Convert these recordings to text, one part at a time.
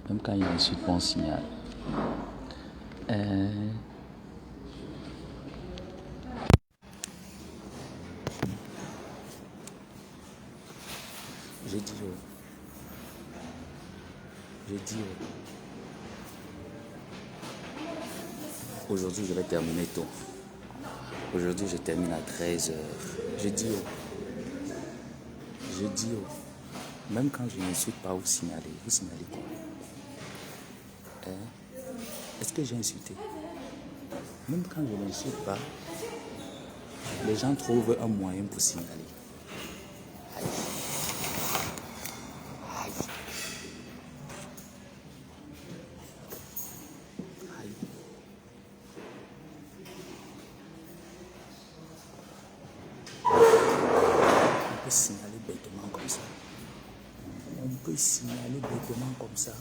Même quand il y a un bon signal. J'ai dit, aujourd'hui je vais terminer tôt. Aujourd'hui je termine à 13 h. J'ai dit, même quand je n'insulte pas, vous signalez quoi? Est-ce que j'ai insulté? Même quand je n'insulte pas, les gens trouvent un moyen pour signaler. Aïe. Aïe. Aïe. On peut signaler bêtement comme ça. On peut signaler bêtement comme ça.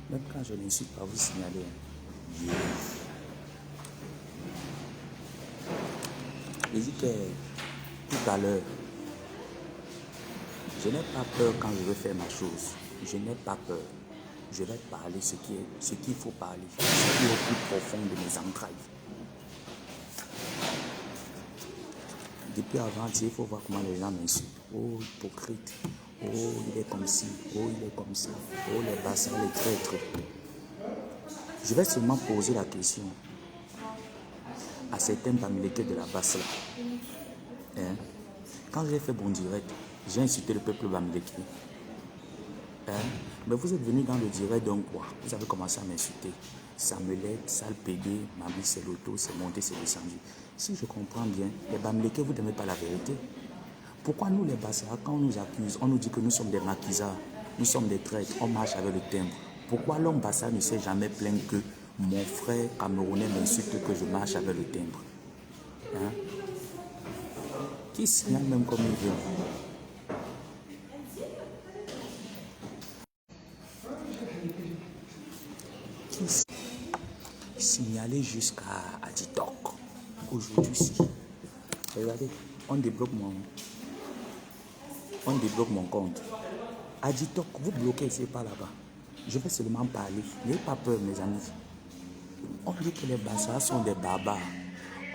Même quand je n'insulte pas, vous signalez. Yeah. Je dis que tout à l'heure, je n'ai pas peur quand je veux faire ma chose. Je n'ai pas peur. Je vais parler ce qu'il faut parler, ce qui est au plus profond de mes entrailles. Depuis avant-hier, il faut voir comment les gens m'insultent. Oh, hypocrite. Oh, il est comme ci. Oh, il est comme ça. Oh, les bassins, les traîtres. Je vais seulement poser la question à certains Bamileke de la basse là. Quand j'ai fait mon direct, j'ai insulté le peuple Bamileke. Mais vous êtes venu dans le direct d'un quoi? Vous avez commencé à m'insulter. Samuelette, sale pédé, Mami, c'est l'auto, c'est monté, c'est descendu. Si je comprends bien, les Bamileke, vous n'aimez pas la vérité. Pourquoi nous, les Bassara, quand on nous accuse, on nous dit que nous sommes des maquisards, nous sommes des traîtres, on marche avec le timbre. Pourquoi l'homme Bassa ne s'est jamais plaint que mon frère camerounais m'insulte que je marche avec le timbre? Qui signale même comme il veut? Signaler jusqu'à TikTok. Aujourd'hui, si. Regardez, on débloque mon compte. À TikTok, vous bloquez, c'est pas là-bas. Je vais seulement parler. N'ayez pas peur, mes amis. On dit que les Bassas sont des barbares.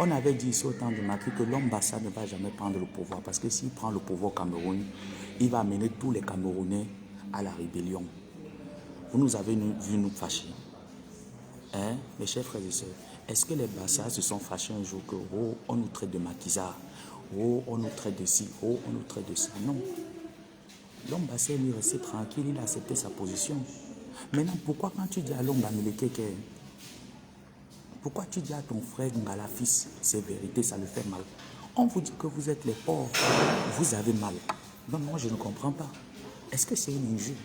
On avait dit ici au temps de Macri que l'homme Bassa ne va jamais prendre le pouvoir. Parce que s'il prend le pouvoir au Cameroun, il va amener tous les Camerounais à la rébellion. Vous nous avez vu nous fâcher. Mes chers frères et sœurs, est-ce que les Bassas se sont fâchés un jour que oh, on nous traite de maquisards, oh, on nous traite de ci, oh, on nous traite de ça? Non. L'homme Bassé lui restait tranquille, il a accepté sa position. Maintenant, pourquoi quand tu dis à l'homme Bamileke, pourquoi tu dis à ton frère Ngala fils, c'est vérité, ça le fait mal? On vous dit que vous êtes les pauvres, vous avez mal. Non, moi je ne comprends pas. Est-ce que c'est une injure?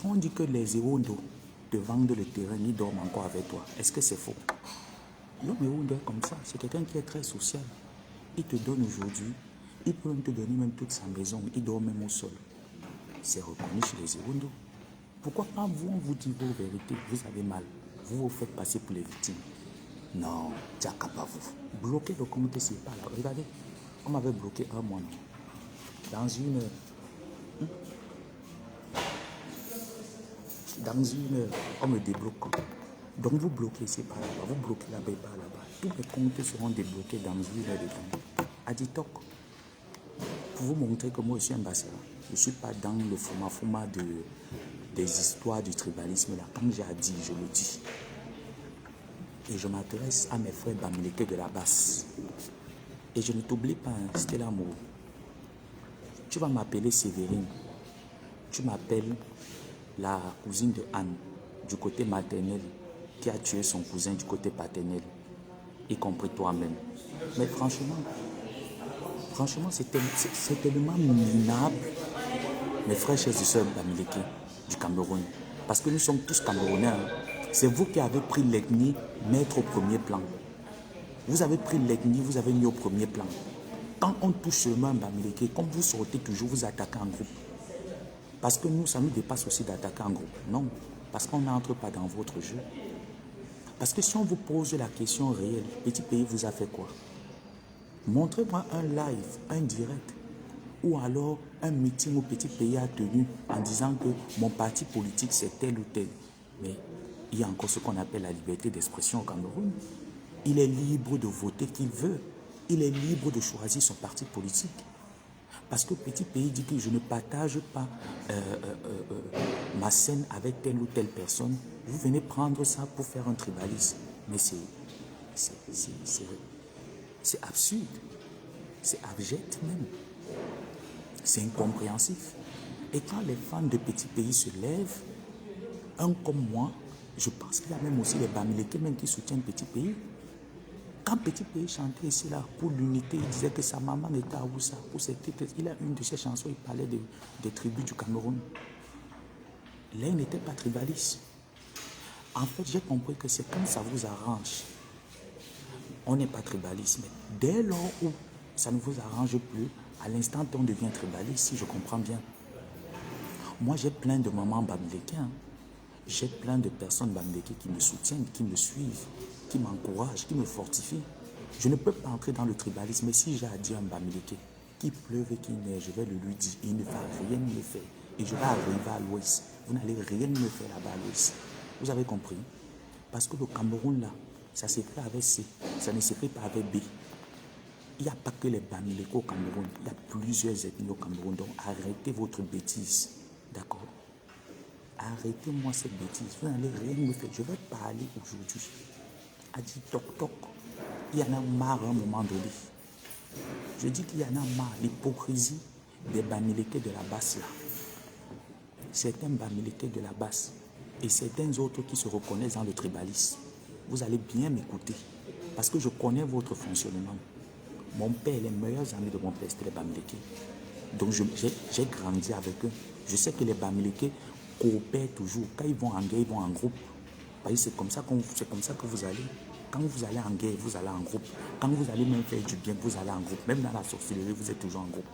On dit que les Ewondo te vendent le terrain, ils dorment encore avec toi. Est-ce que c'est faux? L'homme Ewondo est comme ça, c'est quelqu'un qui est très social. Il te donne aujourd'hui, il peut même te donner même toute sa maison, il dort même au sol. C'est reconnu chez les Ewondo. Pourquoi quand vous, on vous dit vos vérités, vous avez mal, vous vous faites passer pour les victimes? Non, Diaka pas vous. Bloquez le comité, c'est pas là. Regardez, on m'avait bloqué un mois, non? Dans une heure. Dans une heure, on me débloque. Donc vous bloquez, c'est pas là-bas. Vous bloquez là-bas et pas là-bas. Tous les comptes seront débloqués dans une heure de temps. À TikTok, pour vous montrer que moi je suis un Bassara. Je ne suis pas dans le fuma des histoires du tribalisme là. Quand j'ai dit, je le dis. Et je m'adresse à mes frères Bamileke de la basse. Et je ne t'oublie pas, c'était l'amour. Tu vas m'appeler Sévérine. Tu m'appelles la cousine de Anne, du côté maternel, qui a tué son cousin du côté paternel, y compris toi-même. Mais franchement, c'est tellement minable, mes frères, chers et sœurs Bamileke du Cameroun. Parce que nous sommes tous Camerounais. C'est vous qui avez pris l'ethnie mettre au premier plan. Vous avez pris l'ethnie, vous avez mis au premier plan. Quand on touche seulement un Bamileke, comme vous sortez toujours, vous attaquez en groupe. Parce que nous, ça nous dépasse aussi d'attaquer en groupe. Non, parce qu'on n'entre pas dans votre jeu. Parce que si on vous pose la question réelle, Petit Pays vous a fait quoi? Montrez-moi un live, un direct, ou alors un meeting au petit pays a tenu en disant que mon parti politique c'est tel ou tel. Mais il y a encore ce qu'on appelle la liberté d'expression au Cameroun. Il est libre de voter qu'il veut. Il est libre de choisir son parti politique. Parce que le petit pays dit que je ne partage pas ma scène avec telle ou telle personne. Vous venez prendre ça pour faire un tribalisme. Mais c'est absurde. C'est abject même. C'est incompréhensif. Et quand les fans de petits pays se lèvent, un comme moi, je pense qu'il y a même aussi les Bamileke même qui soutiennent Petit Pays. Quand Petit Pays chantait ici là pour l'unité, il disait que sa maman était à Oussa. Il a une de ses chansons, il parlait des tribus du Cameroun. Là, il n'était pas tribaliste. En fait, j'ai compris que c'est quand ça vous arrange. On n'est pas tribaliste. Mais dès lors où ça ne vous arrange plus, à l'instant où on devient tribaliste, si je comprends bien. Moi, j'ai plein de mamans bamileke. J'ai plein de personnes bamileke qui me soutiennent, qui me suivent, qui m'encouragent, qui me fortifient. Je ne peux pas entrer dans le tribalisme, mais si j'ai à dire un bamileke, qu'il pleuve et qu'il neige, je vais le lui dire, il ne va rien me faire. Et je vais arriver à l'ouest. Vous n'allez rien me faire là-bas à l'ouest. Vous avez compris? Parce que le Cameroun, là, ça s'écrit avec C, ça ne s'écrit pas avec B. Il n'y a pas que les Bamileke au Cameroun, il y a plusieurs ethnies au Cameroun. Donc arrêtez votre bêtise, d'accord? Arrêtez-moi cette bêtise, vous n'allez rien me faire. Je vais parler aujourd'hui. A dit toc toc, il y en a marre à un moment donné. Je dis qu'il y en a marre, l'hypocrisie des Bamileke de la basse là. Certains Bamileke de la basse et certains autres qui se reconnaissent dans le tribalisme. Vous allez bien m'écouter parce que je connais votre fonctionnement. Mon père, les meilleurs amis de mon père, c'était les Bamileke. Donc j'ai grandi avec eux. Je sais que les Bamileke coopèrent toujours. Quand ils vont en guerre, ils vont en groupe. C'est comme ça que vous allez. Quand vous allez en guerre, vous allez en groupe. Quand vous allez même faire du bien, vous allez en groupe. Même dans la sorcellerie, vous êtes toujours en groupe.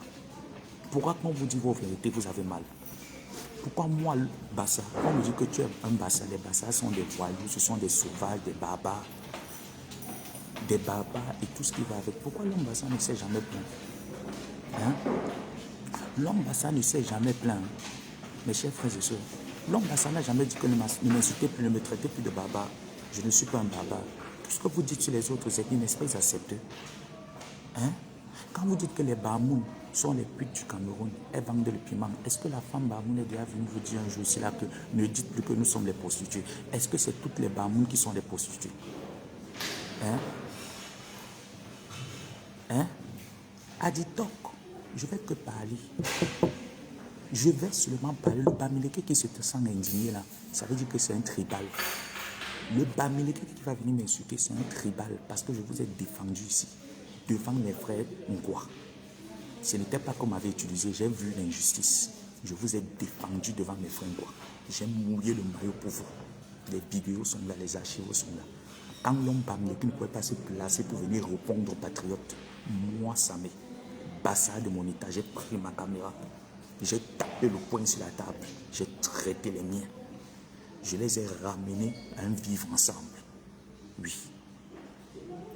Pourquoi quand on vous dit vos vérités, vous avez mal? Pourquoi moi, le Bassa, quand on me dit que tu es un Bassa, les Bassas sont des voyous, ce sont des sauvages, des barbares et tout ce qui va avec. Pourquoi l'homme Bassa ne s'est jamais plaint? L'homme Bassa ne s'est jamais plaint. Mes chers frères et sœurs, l'homme Bassa n'a jamais dit que ne m'insultez plus, ne me traitez plus de barbare. Je ne suis pas un barbare. Tout ce que vous dites sur les autres ethnies, n'est-ce pas, ils acceptent? Quand vous dites que les Bamoun sont les putes du Cameroun, elles vendent le piment, est-ce que la femme Bamoun est déjà venue vous dire un jour aussi là que ne dites plus que nous sommes les prostituées? Est-ce que c'est toutes les Bamoun qui sont les prostituées? A dit toc, je vais que parler. Je vais seulement parler. Le Bamileke qui se sent indigné là, ça veut dire que c'est un tribal. Le Bamileke qui va venir m'insulter, c'est un tribal parce que je vous ai défendu ici, devant mes frères Ngwa. Ce n'était pas qu'on m'avait utilisé, j'ai vu l'injustice. Je vous ai défendu devant mes frères Ngwa. J'ai mouillé le maillot pour vous. Les vidéos sont là, les archives sont là. Quand l'homme Bamileke ne pouvait pas se placer pour venir répondre aux patriotes, moi, Samé, Bassa de mon état, j'ai pris ma caméra, j'ai tapé le poing sur la table, j'ai traité les miens. Je les ai ramenés à un vivre ensemble. Oui,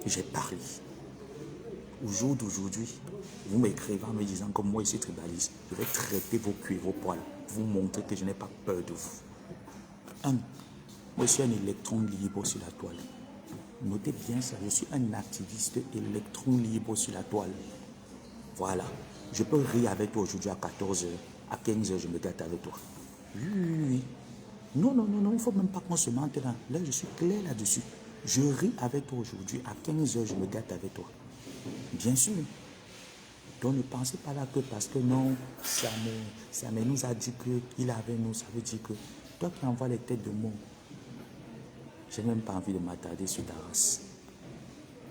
j'ai parlé. Au jour d'aujourd'hui, vous m'écrivez en me disant que moi, je suis tribaliste. Je vais traiter vos culs et vos poils, vous montrer que je n'ai pas peur de vous. Moi, je suis un électron libre sur la toile. Notez bien ça, je suis un activiste électron libre sur la toile. Voilà. Je peux rire avec toi aujourd'hui à 14h. À 15h, je me gâte avec toi. Oui. Non, il ne faut même pas qu'on se mente là. Là, je suis clair là-dessus. Je ris avec toi aujourd'hui. À 15h, je me gâte avec toi. Bien sûr. Donc, ne pensez pas là que parce que non, ça nous a dit qu'il est avec nous, ça veut dire que toi qui envoies les têtes de mots, je n'ai même pas envie de m'attarder sur ta race.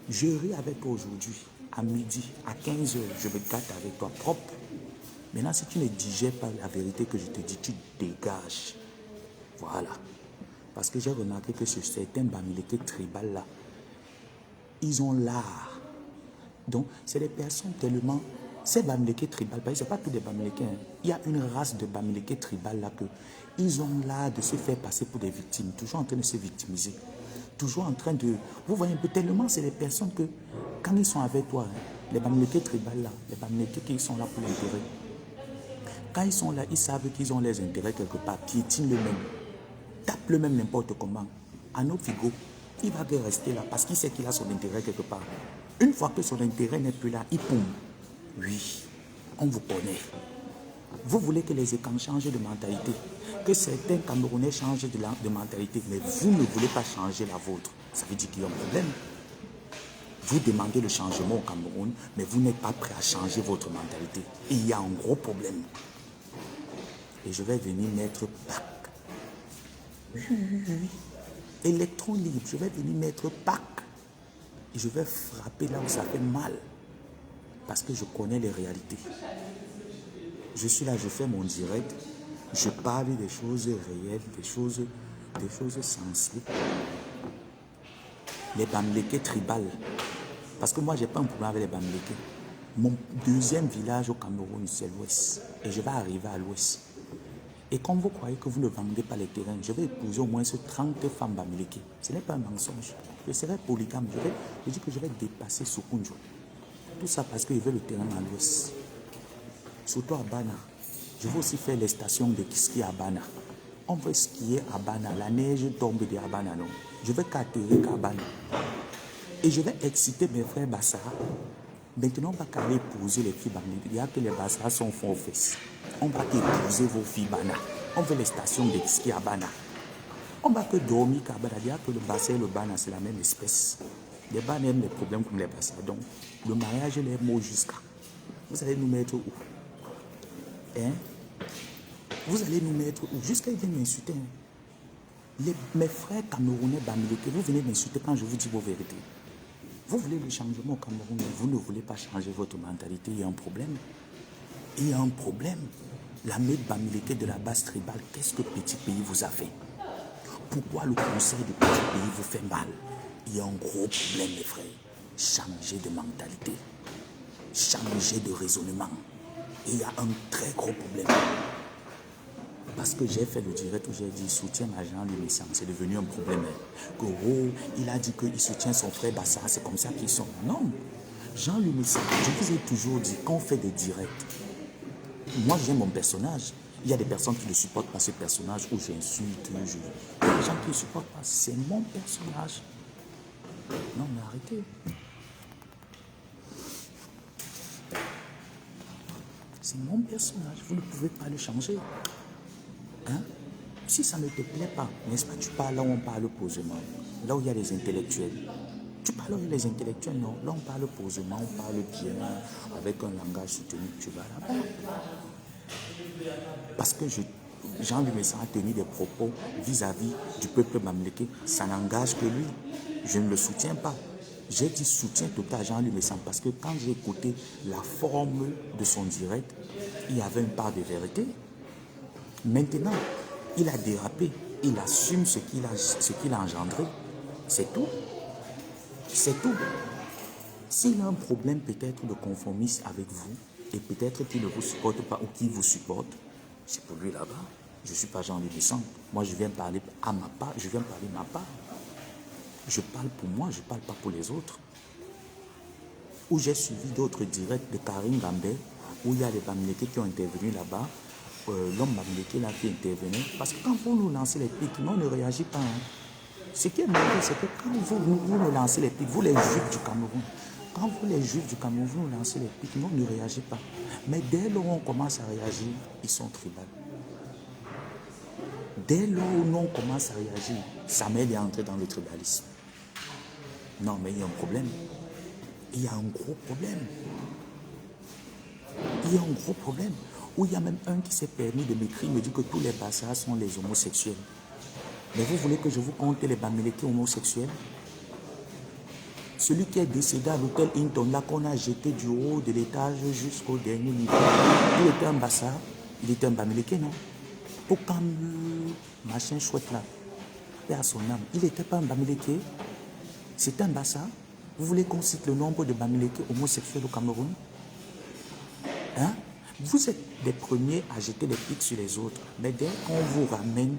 Je ris avec toi aujourd'hui, à midi, à 15h, je me gâte avec toi propre. Maintenant, si tu ne digères pas la vérité que je te dis, tu dégages. Voilà. Parce que j'ai remarqué que sur certains Bamileke tribales là, ils ont l'art. Donc, c'est des personnes tellement... Ces Bamileke tribales, ce n'est pas tous des Bamileke. Il y a une race de Bamileke tribales là que ils ont l'art de se faire passer pour des victimes, toujours en train de se victimiser. Toujours en train de... Vous voyez un peu tellement, c'est des personnes que quand ils sont avec toi, Les Bamileke tribales là, les Bamileke qui sont là pour l'intérêt. Quand ils sont là, ils savent qu'ils ont les intérêts quelque part, piétinent le même, tapent le même n'importe comment. À nos Figo, il va rester là parce qu'il sait qu'il a son intérêt quelque part. Une fois que son intérêt n'est plus là, il paume. Oui, on vous connaît. Vous voulez que les écans changent de mentalité, que certains Camerounais changent de mentalité, mais vous ne voulez pas changer la vôtre. Ça veut dire qu'il y a un problème. Vous demandez le changement au Cameroun, mais vous n'êtes pas prêt à changer votre mentalité. Et il y a un gros problème. Et je vais venir mettre PAC. Oui. Électron libre, je vais venir mettre PAC. Et je vais frapper là où ça fait mal. Parce que je connais les réalités. Je suis là, je fais mon direct. Je parle des choses réelles, des choses sensibles. Les Bamileke tribales. Parce que moi, je n'ai pas un problème avec les Bamileke. Mon deuxième village au Cameroun, c'est l'Ouest. Et je vais arriver à l'Ouest. Et comme vous croyez que vous ne vendez pas les terrains, je vais épouser au moins 30 femmes Bamileke. Ce n'est pas un mensonge. Je serai polygame. Je dis que je vais dépasser Sokunjo. Tout ça parce que je veux le terrain à l'Ouest. Surtout à Bana. Je veux aussi faire les stations de ski à Bana. On veut skier à Bana. La neige tombe de Bana, non. Je vais qu'atterrir à Bana. Et je vais exciter mes frères Bassara. Maintenant, on va qu'aller épouser les filles Bamileke. Il y a que les Bassara sont forts aux fesses. On va épouser vos filles Bana. On veut les stations de ski à Bana. On va que dormir à Bana. Il y a que le Bassa et le Bana, c'est la même espèce. Les Bana aiment les problèmes comme les Bassara. Donc, le mariage, les mots jusqu'à. Vous allez nous mettre où? Hein? Vous allez nous mettre où? Jusqu'à ils viennent m'insulter. Mes frères Camerounais Bamileke, vous venez m'insulter quand je vous dis vos vérités. Vous voulez le changement au Cameroun, mais vous ne voulez pas changer votre mentalité. Il y a un problème. Il y a un problème. La meute Bamileke de la base tribale, qu'est-ce que Petit Pays vous a fait? Pourquoi le conseil de Petit Pays vous fait mal? Il y a un gros problème, mes frères. Changer de mentalité. Changer de raisonnement. Et il y a un très gros problème. Parce que j'ai fait le direct où j'ai dit soutien à Jean-Louis Messan, c'est devenu un problème. Que il a dit qu'il soutient son frère Bassa, c'est comme ça qu'ils sont. Non, Jean-Louis Messan, je vous ai toujours dit qu'on fait des directs. Moi j'aime mon personnage. Il y a des personnes qui ne supportent pas ce personnage où j'insulte. Il y a des gens qui ne supportent pas. C'est mon personnage. Non mais arrêtez. C'est mon personnage. Vous ne pouvez pas le changer. Hein? Si ça ne te plaît pas, n'est-ce pas, tu parles là où on parle posément, là où il y a les intellectuels. Tu parles là où il y a les intellectuels, non. Là on parle posément, on parle bien, avec un langage soutenu, tu vas là-bas. Parce que Jean-Louis Messan a tenu des propos vis-à-vis du peuple Bamileke, ça n'engage que lui. Je ne le soutiens pas. J'ai dit soutien total à Jean-Louis Messan parce que quand j'ai écouté la forme de son direct, il y avait une part de vérité. Maintenant, il a dérapé, il assume ce qu'il a engendré. C'est tout. C'est tout. S'il a un problème peut-être de conformisme avec vous, et peut-être qu'il ne vous supporte pas ou qu'il vous supporte, c'est pour lui là-bas. Je ne suis pas Jean-Louis Messan. Moi, je viens parler à ma part, je viens parler ma part. Je parle pour moi, je ne parle pas pour les autres. Où j'ai suivi d'autres directs de Karine Gambert, où il y a les Bamileke qui ont intervenu là-bas. L'homme Bamileke là qui intervenait. Parce que quand vous nous lancez les pics, nous on ne réagit pas. Hein. Ce qui est mauvais, c'est que quand vous nous lancez les pics, vous les juifs du Cameroun, quand vous les juifs du Cameroun, vous nous lancez les pics, nous on ne réagit pas. Mais dès lors où on commence à réagir, ils sont tribales. Dès lors où nous on commence à réagir, Samuel est entré dans le tribalisme. Non, mais il y a un problème. Il y a un gros problème. Il y a un gros problème. Où il y a même un qui s'est permis de m'écrire, me dit que tous les Bassas sont les homosexuels. Mais vous voulez que je vous compte les Bamileke homosexuels? Celui qui est décédé à l'hôtel Hinton, là qu'on a jeté du haut de l'étage jusqu'au dernier niveau, il était un Bassa, il était un Bamileke, non? Pourquoi machin chouette là, paix à son âme, il n'était pas un Bamileke, c'était un Bassa. Vous voulez qu'on cite le nombre de Bamileke homosexuels au Cameroun? Hein? Vous êtes les premiers à jeter les pics sur les autres, mais dès qu'on vous ramène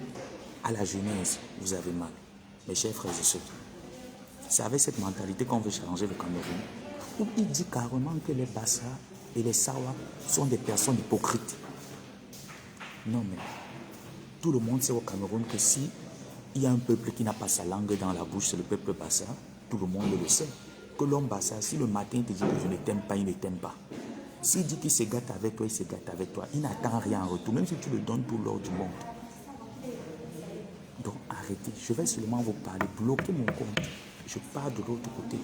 à la jeunesse, vous avez mal. Mes chers frères et sœurs, c'est avec cette mentalité qu'on veut changer le Cameroun. où il dit carrément que les Bassa et les Sawa sont des personnes hypocrites. Non, mais tout le monde sait au Cameroun que si il y a un peuple qui n'a pas sa langue dans la bouche, c'est le peuple Bassa. Tout le monde le sait. Que l'homme Bassa, si le matin il te dit que je ne t'aime pas, il ne t'aime pas. S'il dit qu'il se gâte avec toi, il se gâte avec toi. Il n'attend rien en retour, même si tu le donnes tout l'or du monde. Donc arrêtez, je vais seulement vous parler, bloquez mon compte. Je pars de l'autre côté.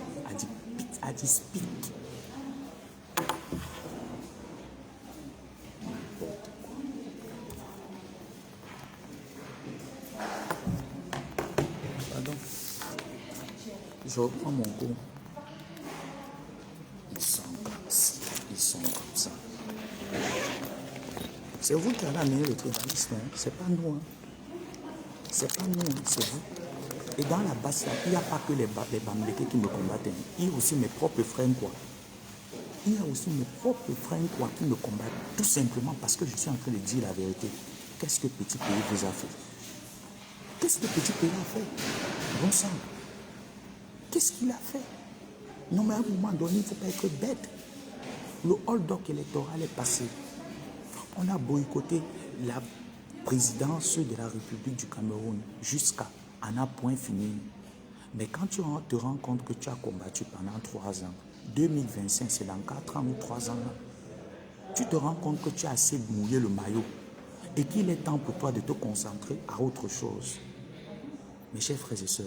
A dit speak. Pardon. Je reprends mon cours. Ils sont comme ça. Ils sont comme ça. C'est vous qui avez amené le tribalisme, hein? C'est pas nous. Hein? C'est pas nous, hein? C'est vous. Et dans la base, il n'y a pas que les Bamileke qui me combattent. Hein? Il y a aussi mes propres frères, quoi. Il y a aussi mes propres frères, quoi, qui me combattent. Tout simplement parce que je suis en train de dire la vérité. Qu'est-ce que Petit Pays vous a fait? Qu'est-ce que Petit Pays a fait? Bon sang. Qu'est-ce qu'il a fait? Non, mais à un moment donné, il ne faut pas être bête. Le hold-up électoral est passé. On a boycotté la présidence de la République du Cameroun jusqu'à un point fini. Mais quand tu te rends compte que tu as combattu pendant 3 ans, 2025, c'est dans 4 ans ou 3 ans, tu te rends compte que tu as assez mouillé le maillot et qu'il est temps pour toi de te concentrer à autre chose. Mes chers frères et sœurs,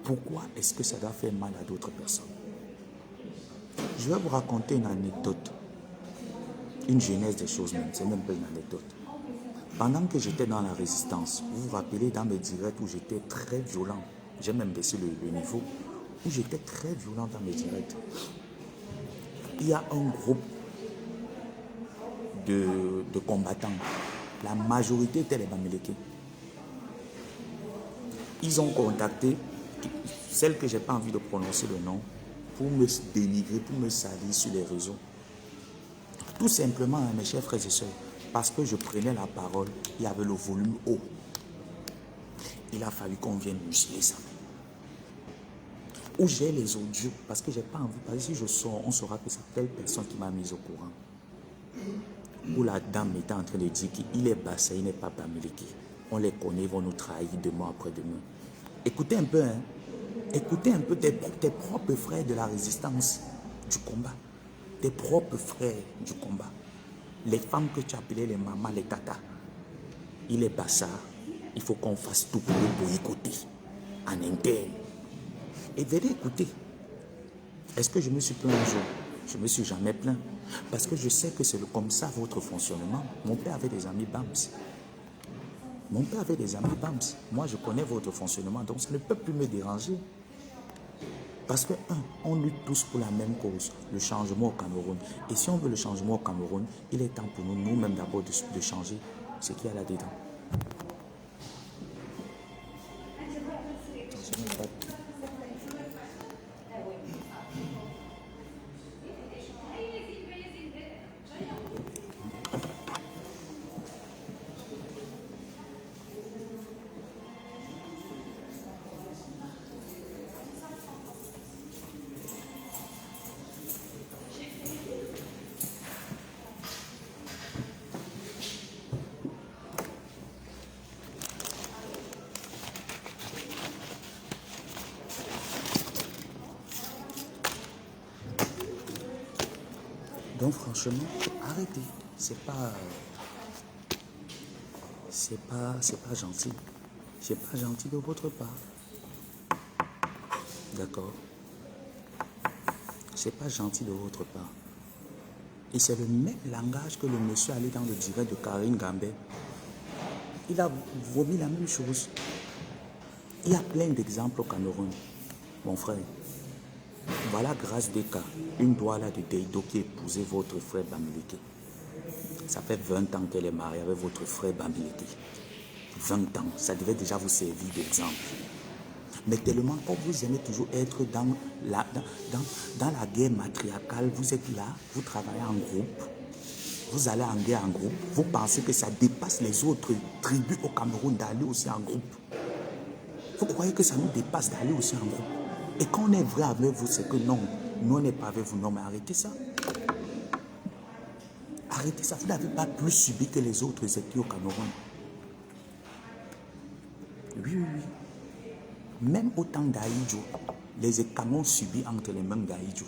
pourquoi est-ce que ça doit faire mal à d'autres personnes? Je vais vous raconter une anecdote. Une genèse des choses même, c'est même pas une anecdote. Pendant que j'étais dans la résistance, vous vous rappelez dans mes directs où j'étais très violent, j'ai même baissé le niveau, où j'étais très violent dans mes directs. Il y a un groupe de combattants. La majorité étaient les Bamileke. Ils ont contacté celle que je n'ai pas envie de prononcer le nom pour me dénigrer, pour me salir sur les réseaux. Tout simplement, mes chers frères et sœurs, parce que je prenais la parole, il y avait le volume haut. Il a fallu qu'on vienne museler ça. Où j'ai les audios, parce que je n'ai pas envie, parce que si je sors, on saura que c'est telle personne qui m'a mis au courant. Où la dame était en train de dire qu'il est Bassa, il n'est pas Bamileke. On les connaît, ils vont nous trahir demain après demain. Écoutez un peu, hein. Écoutez un peu tes propres frères de la résistance, du combat. Tes propres frères du combat. Les femmes que tu appelais les mamans, les tatas. Il est Bassa. Il faut qu'on fasse tout pour le boycotter. En interne. Et venez écouter. Est-ce que je me suis plaint un jour? Je ne me suis jamais plaint. Parce que je sais que c'est comme ça votre fonctionnement. Mon père avait des amis BAMS. Mon père avait des amis BAMS. Moi, je connais votre fonctionnement. Donc, ça ne peut plus me déranger. Parce que, on lutte tous pour la même cause, le changement au Cameroun. Et si on veut le changement au Cameroun, il est temps pour nous-mêmes d'abord de changer ce qu'il y a là-dedans. Donc franchement, arrêtez. C'est pas gentil. C'est pas gentil de votre part. D'accord? C'est pas gentil de votre part. Et c'est le même langage que le monsieur allé dans le direct de Karine Gambé. Il a vomi la même chose. Il y a plein d'exemples au Cameroun. Mon frère, voilà grâce des cas, une douala de Deido qui épousait votre frère Bamileke. Ça fait 20 ans qu'elle est mariée avec votre frère Bamileke. 20 ans, ça devait déjà vous servir d'exemple. Mais tellement comme vous aimez toujours être dans la guerre matriarcale, vous êtes là, vous travaillez en groupe, vous allez en guerre en groupe, vous pensez que ça dépasse les autres tribus au Cameroun d'aller aussi en groupe. Vous croyez que ça nous dépasse d'aller aussi en groupe. Et quand on est vrai avec vous, c'est que non. Nous, on n'est pas avec vous. Non, mais arrêtez ça. Arrêtez ça. Vous n'avez pas plus subi que les autres étaient au Cameroun. Oui, oui, oui. Même au temps d'Aïdjo, les Écamons ont subi entre les mains d'Aïdjo.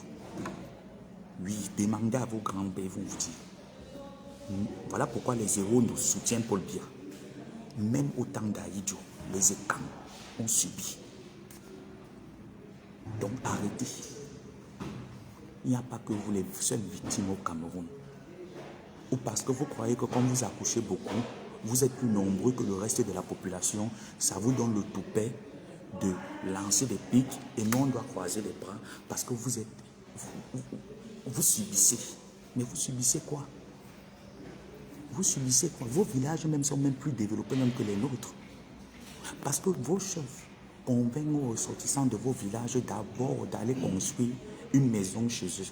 Oui, demandez à vos grands-pères, vous dire. Voilà pourquoi les héros nous soutiennent Paul Biya. Même au temps d'Aïdjo, les Écamons ont subi. Donc arrêtez. Il n'y a pas que vous les seules victimes au Cameroun. Ou parce que vous croyez que quand vous accouchez beaucoup, vous êtes plus nombreux que le reste de la population, ça vous donne le toupet de lancer des pics et nous on doit croiser les bras parce que vous êtes... Vous subissez. Mais vous subissez quoi? Vous subissez quoi? Vos villages même sont même plus développés même que les nôtres. Parce que vos chefs convainquent aux ressortissants de vos villages d'abord d'aller construire une maison chez eux.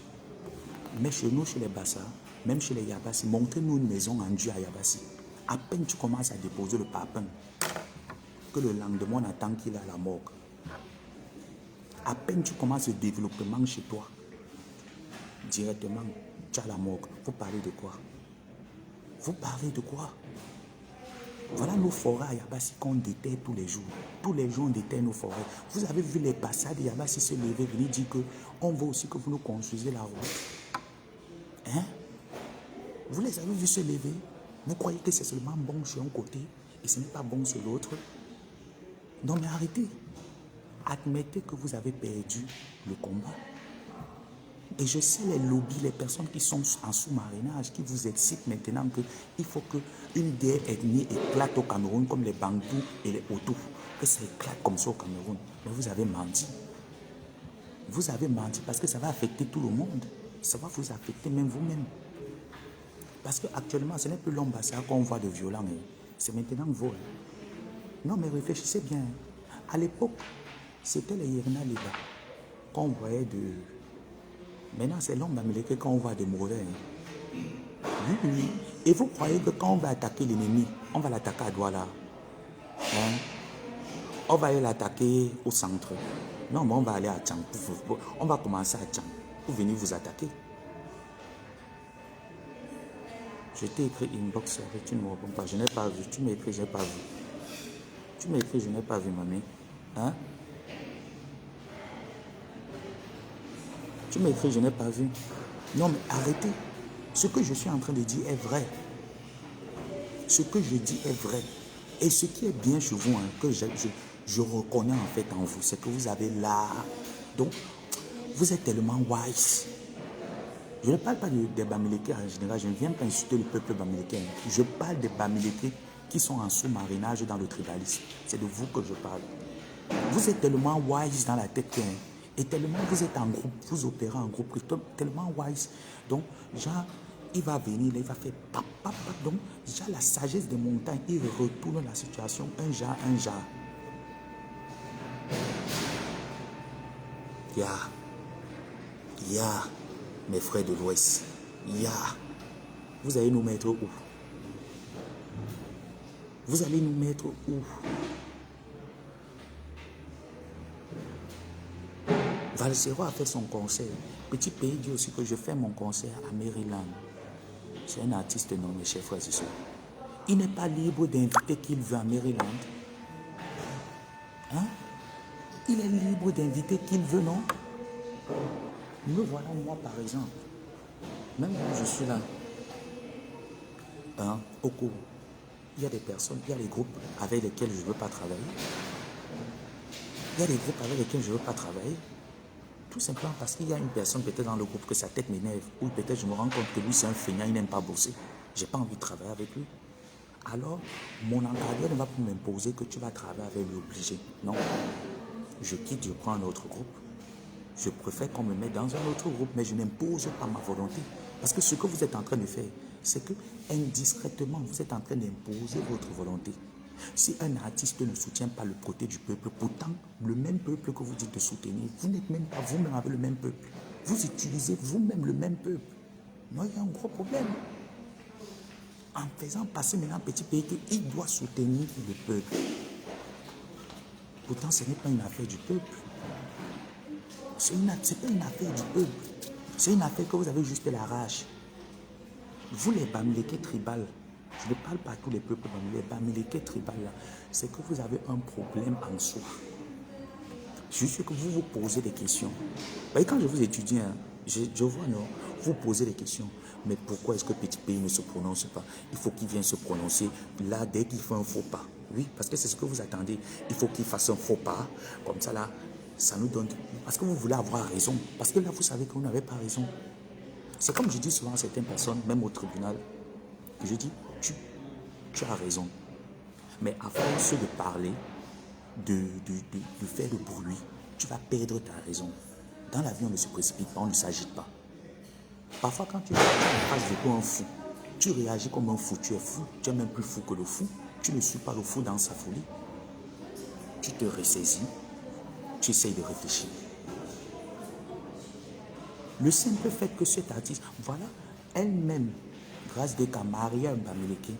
Mais chez nous, chez les Bassa, même chez les Yabassi, montrez-nous une maison en Dieu à Yabassi. À peine tu commences à déposer le papin, que le lendemain on attend qu'il a la morgue. À peine tu commences le développement chez toi, directement, tu as la morgue. Vous parlez de quoi? Vous parlez de quoi? Voilà nos forêts à Yabassi qu'on déterre tous les jours. Tous les jours, on déterre nos forêts. Vous avez vu les passades de Yabassi se lever, venir dire qu'on veut aussi que vous nous construisez la route. Hein? Vous les avez vus se lever? Vous croyez que c'est seulement bon sur un côté et ce n'est pas bon sur l'autre? Non, mais arrêtez. Admettez que vous avez perdu le combat. Et je sais les lobbies, les personnes qui sont en sous-marinage, qui vous excitent maintenant qu'il faut qu'une des ethnies éclate au Cameroun comme les Bantous et les Hutus. Que ça éclate comme ça au Cameroun. Mais vous avez menti. Vous avez menti parce que ça va affecter tout le monde. Ça va vous affecter même vous-même. Parce qu'actuellement, ce n'est plus l'homme Bassa qu'on voit de violent. C'est maintenant vol. Non, mais réfléchissez bien. À l'époque, c'était les Yerna Liba qu'on voyait de... Maintenant, c'est l'homme américain qu'on voit de mauvais. Oui, oui. Et vous croyez que quand on va attaquer l'ennemi, on va l'attaquer à Douala. Hein? On va aller l'attaquer au centre. Non, mais on va aller à Tchang. On va commencer à Tchang pour venir vous attaquer. Je t'ai écrit inbox, tu ne me réponds pas. Je n'ai pas vu. Tu m'as écrit, je n'ai pas vu. Tu m'as écrit, je n'ai pas vu, mamie. Hein? Tu m'as écrit, je n'ai pas vu. Non, mais arrêtez. Ce que je suis en train de dire est vrai. Ce que je dis est vrai. Et ce qui est bien chez vous, hein, que je reconnais en fait en vous, c'est que vous avez l'art. Donc, vous êtes tellement wise. Je ne parle pas des Bamileke en général, je ne viens pas insulter le peuple bamileke. Je parle des Bamileke qui sont en sous-marinage dans le tribalisme. C'est de vous que je parle. Vous êtes tellement wise dans la tête, hein, et tellement vous êtes en groupe, vous opérez en groupe, tellement wise. Donc, genre, il va venir, là, il va faire pap, pap, pap. Donc, genre, la sagesse des montagnes, il retourne la situation, un genre. Ya, mes frères de l'Ouest, vous allez nous mettre où? Vous allez nous mettre où? Valsero a fait son concert. Petit pays dit aussi que je fais mon concert à Maryland. C'est un artiste nommé chers frères et sœurs. Il n'est pas libre d'inviter qui il veut à Maryland. Hein? Il est libre d'inviter qui il veut, non? Me voilà moi par exemple. Même quand je suis là, hein, au cours, il y a des personnes, il y a des groupes avec lesquels je ne veux pas travailler. Il y a des groupes avec lesquels je ne veux pas travailler. Tout simplement parce qu'il y a une personne peut-être dans le groupe que sa tête m'énerve. Ou peut-être je me rends compte que lui c'est un feignant, il n'aime pas bosser. Je n'ai pas envie de travailler avec lui. Alors, mon encadreur ne va pas m'imposer que tu vas travailler avec lui obligé. Non. Je quitte, je prends un autre groupe. Je préfère qu'on me mette dans un autre groupe, mais je n'impose pas ma volonté. Parce que ce que vous êtes en train de faire, c'est que indiscrètement, vous êtes en train d'imposer votre volonté. Si un artiste ne soutient pas le côté du peuple, pourtant, le même peuple que vous dites de soutenir, vous n'êtes même pas vous-même avec le même peuple. Vous utilisez vous-même le même peuple. Non, il y a un gros problème. En faisant passer maintenant un petit pays qu'il doit soutenir le peuple. Pourtant, ce n'est pas une affaire du peuple. C'est pas une affaire du peuple. C'est une affaire que vous avez juste la rage. Vous les Bamileke tribal, je ne parle pas à tous les peuples, les Bamileke tribal là, c'est que vous avez un problème en soi. Juste que vous vous posez des questions. Quand je vous étudie, hein, je vois, non, vous posez des questions. Mais pourquoi est-ce que Petit Pays ne se prononce pas? Il faut qu'il vienne se prononcer là dès qu'il fait un faux pas. Oui, parce que c'est ce que vous attendez. Il faut qu'il fasse un faux pas. Comme ça, là, ça nous donne... Parce que vous voulez avoir raison. Parce que là, vous savez que vous n'avez pas raison. C'est comme je dis souvent à certaines personnes, même au tribunal, que je dis, tu as raison. Mais à force de parler, de faire le bruit, tu vas perdre ta raison. Dans la vie, on ne se précipite pas, on ne s'agite pas. Parfois, quand tu es en face de toi un fou, tu réagis comme un fou, tu es fou, tu es même plus fou que le fou, tu ne suis pas le fou dans sa folie. Tu te ressaisis, tu essayes de réfléchir. Le simple fait que cet artiste, voilà, elle-même, grâce à Maria Bamileke,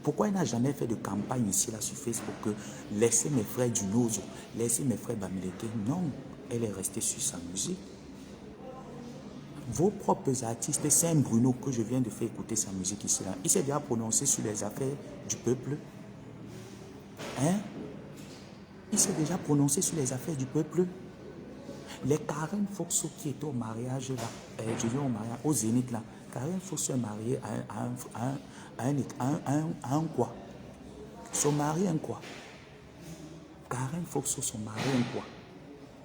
pourquoi elle n'a jamais fait de campagne ici, là, sur Facebook, que laissez mes frères du Nozo, laissez mes frères Bamileke? Non, elle est restée sur sa musique. Vos propres artistes, Saint Bruno, que je viens de faire écouter sa musique ici, là, il s'est déjà prononcé sur les affaires du peuple. Hein? Il s'est déjà prononcé sur les affaires du peuple. Les Karen Foxo qui étaient au mariage, là, je dis au mariage, au Zénith, là, Karen Foxo est mariée à un quoi? Son mari un quoi? Karen Foxo, son mari un quoi?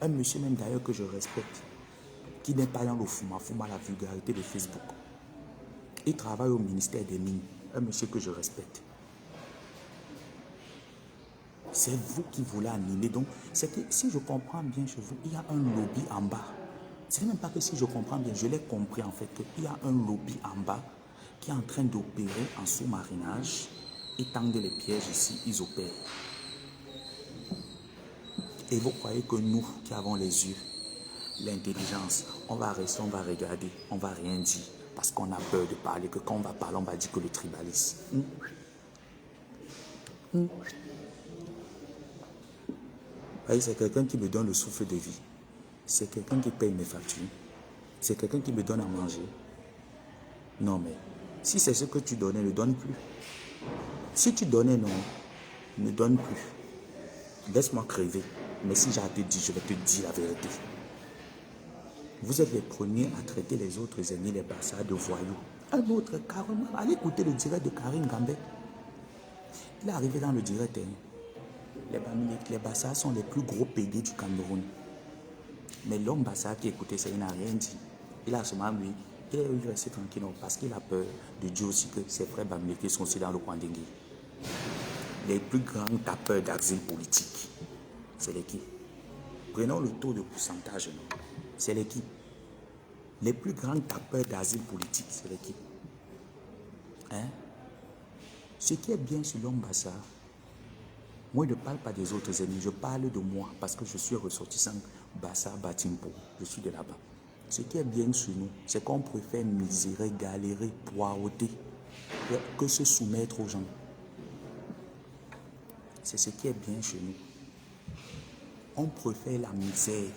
Un monsieur même d'ailleurs que je respecte, qui n'est pas dans le fouma, la vulgarité de Facebook. Il travaille au ministère des Mines, un monsieur que je respecte. C'est vous qui voulez animer. Donc, c'est que si je comprends bien chez vous, il y a un lobby en bas. Ce n'est même pas que si je comprends bien, je l'ai compris en fait, qu'il y a un lobby en bas qui est en train d'opérer en sous-marinage. Ils tendent les pièges ici, ils opèrent. Et vous croyez que nous qui avons les yeux, l'intelligence, on va rester, on va regarder, on va rien dire parce qu'on a peur de parler, que quand on va parler, on va dire que le tribalisme. C'est quelqu'un qui me donne le souffle de vie. C'est quelqu'un qui paye mes factures. C'est quelqu'un qui me donne à manger. Non, mais si c'est ce que tu donnais, ne donne plus. Si tu donnais, non, ne donne plus. Laisse-moi crever. Mais si j'ai à te dire, je vais te dire la vérité. Vous êtes les premiers à traiter les autres ennemis, les Bassa, de voyous. Un autre, carrément. Allez écouter le direct de Karim Gambé. Il est arrivé dans le direct. Les Bassa sont les plus gros pédés du Cameroun. Mais l'homme Bassa qui écoutait ça, il n'a rien dit. Il a seulement lui, il est resté tranquille parce qu'il a peur de dire aussi que ses frères Bamileke sont aussi dans le Kwandengue. Les plus grands tapeurs d'asile politique, c'est l'équipe. Prenons le taux de pourcentage, c'est l'équipe. Les plus grands tapeurs d'asile politique, c'est l'équipe. Hein? Ce qui est bien sur l'homme Bassa, moi je ne parle pas des autres ennemis, je parle de moi parce que je suis ressortissant Bassa Batimpo, je suis de là-bas. Ce qui est bien sur nous, c'est qu'on préfère misérer, galérer, poireauter que se soumettre aux gens. C'est ce qui est bien chez nous. On préfère la misère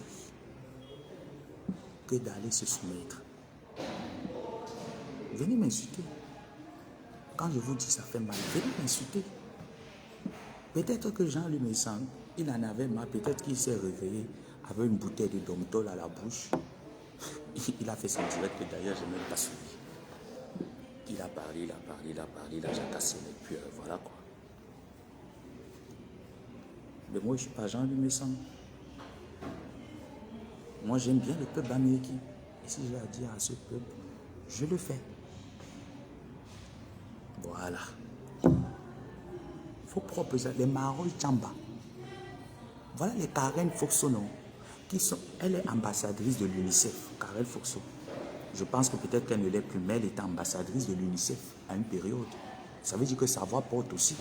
que d'aller se soumettre. Venez m'insulter. Quand je vous dis ça fait mal, venez m'insulter. Peut-être que Jean lui me sent, il en avait marre, peut-être qu'il s'est réveillé avec une bouteille de Domtol à la bouche. Il a fait son direct, d'ailleurs, je n'ai même pas suivi. Il a parlé, il a déjà cassé les puis voilà quoi. Mais moi, je ne suis pas Jean lui me sent. Moi, j'aime bien le peuple américain. Et si j'ai à dire à ce peuple, je le fais. Voilà. Vos propres, les Marol Chamba. Voilà les Karen Foxo, non, qui sont, elle est ambassadrice de l'UNICEF, Karen Foxo. Je pense que peut-être qu'elle ne l'est plus, mais elle était ambassadrice de l'UNICEF à une période. Ça veut dire que sa voix porte aussi.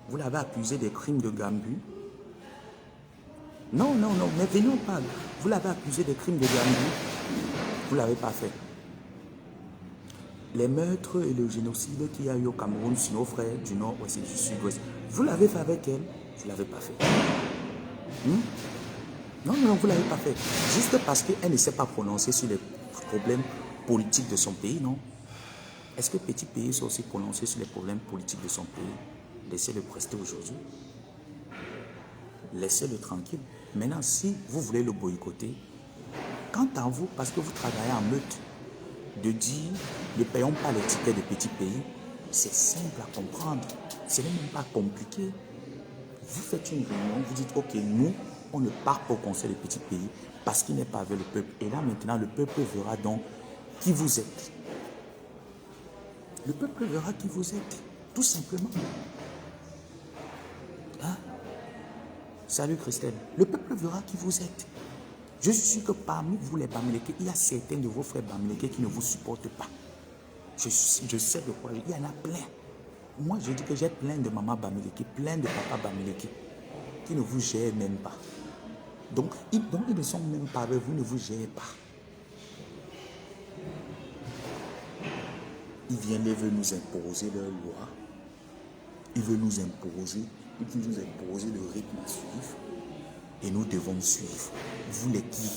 Vous l'avez accusée des crimes de Gambu. Non, mais venons pas. Vous l'avez accusé des crimes de Gambu. Vous ne l'avez pas fait. Les meurtres et le génocide qu'il y a eu au Cameroun sur nos frères du Nord-Ouest et du Sud-Ouest, vous l'avez fait avec elle, vous ne l'avez pas fait. Non, non, vous ne l'avez pas fait. Juste parce qu'elle ne s'est pas prononcée sur les problèmes politiques de son pays, non? Est-ce que petit pays s'est aussi prononcé sur les problèmes politiques de son pays? Laissez-le rester aujourd'hui. Laissez-le tranquille. Maintenant, si vous voulez le boycotter, quant à vous, parce que vous travaillez en meute, de dire ne payons pas les tickets de petits pays, c'est simple à comprendre. Ce n'est même pas compliqué. Vous faites une réunion, vous dites, ok, nous, on ne part pas au conseil des petits pays parce qu'il n'est pas avec le peuple. Et là, maintenant, le peuple verra donc qui vous êtes. Le peuple verra qui vous êtes, tout simplement. Hein? Salut Christelle. Le peuple verra qui vous êtes. Je suis sûr que parmi vous, les Bamileke, il y a certains de vos frères Bamileke qui ne vous supportent pas. Je sais de quoi. Il y en a plein. Moi, je dis que j'ai plein de mamans Bamileke, plein de papas Bamileke qui ne vous gèrent même pas. Donc, ils ne sont même pas avec vous, ne vous gèrent pas. Ils viennent, ils veulent nous imposer leur loi. Ils veulent nous imposer le rythme à suivre. Et nous devons suivre. Vous les qui?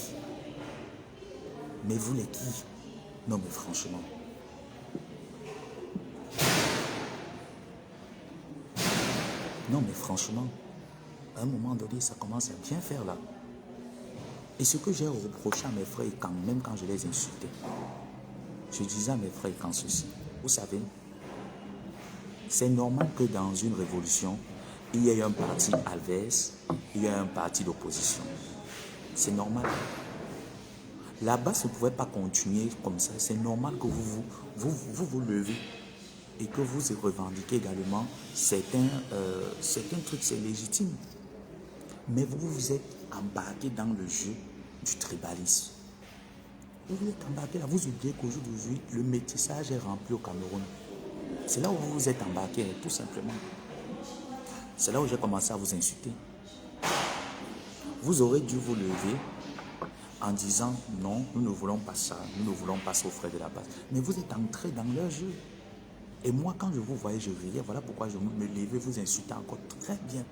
Mais vous les qui? Non mais franchement. Non mais franchement, à un moment donné, ça commence à bien faire là. Et ce que j'ai reproché à mes frères, même quand je les insultais, je disais à mes frères quand ceci, vous savez, c'est normal que dans une révolution, il y ait un parti adverse, il y ait un parti d'opposition. C'est normal. Là-bas, ça ne pouvait pas continuer comme ça. C'est normal que vous levez et que vous revendiquez également certains trucs, c'est légitime. Mais vous êtes embarqué dans le jeu du tribalisme. Vous êtes embarqué là, vous oubliez qu'aujourd'hui, le métissage est rempli au Cameroun. C'est là où vous vous êtes embarqué, tout simplement. C'est là où j'ai commencé à vous insulter. Vous aurez dû vous lever en disant non, nous ne voulons pas ça, nous ne voulons pas ça aux frères de la base. Mais vous êtes entré dans leur jeu. Et moi, quand je vous voyais, je riais. Voilà pourquoi je me levais, vous insulter encore très bien.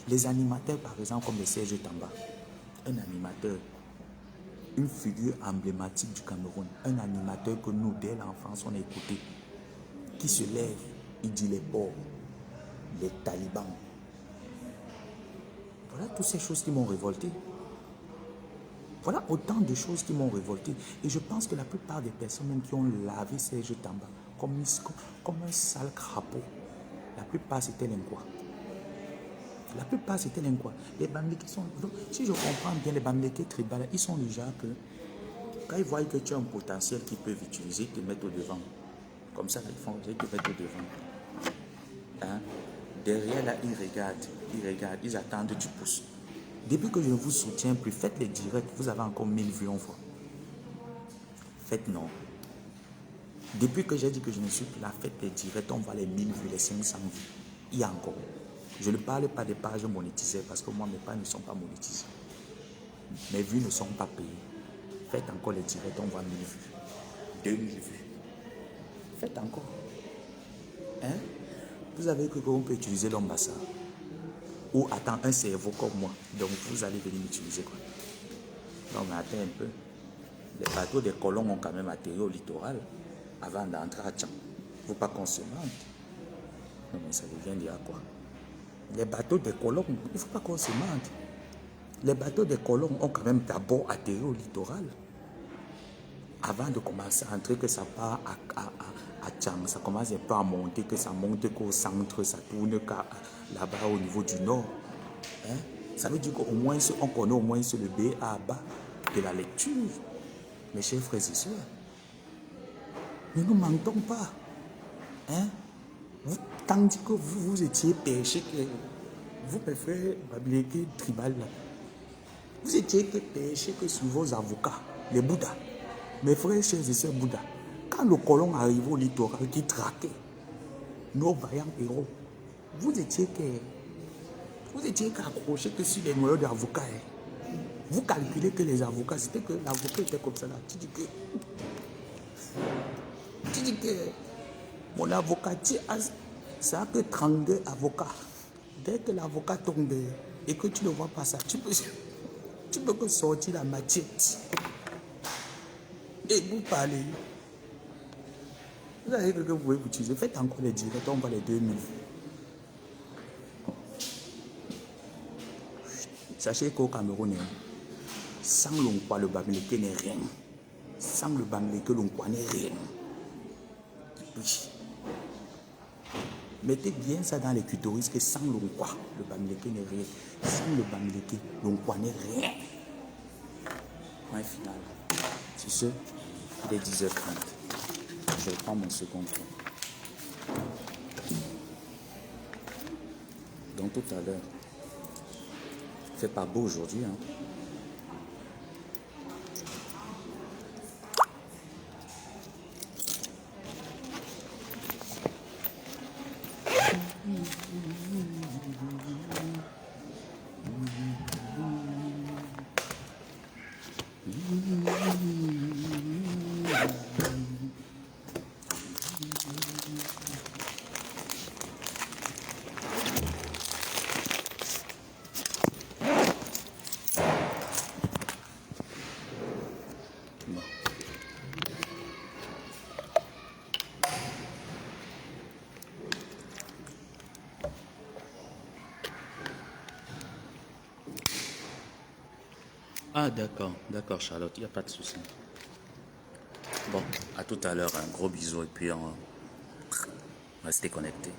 Les animateurs, par exemple, comme le Serge Tamba, un animateur, une figure emblématique du Cameroun, un animateur que nous, dès l'enfance, on a écouté, qui se lève, il dit les pauvres, les talibans. Voilà toutes ces choses qui m'ont révolté. Voilà autant de choses qui m'ont révolté. Et je pense que la plupart des personnes même qui ont lavé Serge Tamba comme un sale crapaud, la plupart c'était l'Inquois. La plupart c'était l'Inquois. Les Bamileke sont... Donc, si je comprends bien, les Bamileke tribales, ils sont déjà que quand ils voient que tu as un potentiel qu'ils peuvent utiliser, ils te mettent au devant. Comme ça, ils te mettent au devant. Hein? Derrière là, ils regardent, ils attendent, tu pousses. Depuis que je ne vous soutiens plus, faites les directs, vous avez encore 1000 vues en fois. Faites non. Depuis que j'ai dit que je ne suis plus là, faites les directs, on voit les 1000 vues, les 500 vues. Il y a encore. Je ne parle pas des pages monétisées parce que moi, mes pages ne sont pas monétisées. Mes vues ne sont pas payées. Faites encore les directs, on voit 1000 vues. 2000 vues. Faites encore. Hein? Vous avez cru qu'on peut utiliser l'ambassade. Ou attends, un cerveau comme moi. Donc vous allez venir m'utiliser quoi. Non mais attends un peu. Les bateaux des colons ont quand même atterri au littoral avant d'entrer à Tchang. Il ne faut pas qu'on se mente. Non mais ça devient dire quoi? Les bateaux des colons, il ne faut pas qu'on se mente. Les bateaux des colons ont quand même d'abord atterri au littoral. Avant de commencer à entrer, que ça part à Tchang, ça commence un peu à monter, que ça monte qu'au centre, ça tourne là-bas au niveau du nord. Hein? Ça veut dire qu'au moins, on connaît au moins le B à bas de la lecture. Mes chers frères et sœurs, ne nous mentons pas. Hein? Tandis que vous étiez péché, vous préférez Bamileke tribal là. Vous étiez péché que sur vos avocats, les Bouddhas. Mes frères, chers et sœurs Bouddha, quand le colon arrivait au littoral qui traquait nos vaillants héros, vous étiez qu'accroché que sur les noyaux d'avocats. Vous calculez que les avocats, c'était que l'avocat était comme ça là. Tu dis que mon avocat, ça a que 32 avocats. Dès que l'avocat tombe et que tu ne vois pas ça, tu peux... Tu peux que sortir la machette et vous parlez. Vous avez que vous pouvez vous utiliser. Faites encore les directs, on va les 2000. Sachez qu'au Cameroun, sans l'Onkwa, le Bamileke n'est rien. Sans le Bamileke, l'Onkwa n'est rien. Oui. Mettez bien ça dans les clitoris que sans l'Onkwa, le Bamileke n'est rien. Sans le Bamileke, l'Onkwa n'est rien. Point final. C'est ce, il est 10h30. Je prends mon second tour. Donc tout à l'heure, il ne fait pas beau aujourd'hui, hein. Bon. Ah d'accord Charlotte, il n'y a pas de souci. Bon, à tout à l'heure, un gros bisou et puis restez connectés.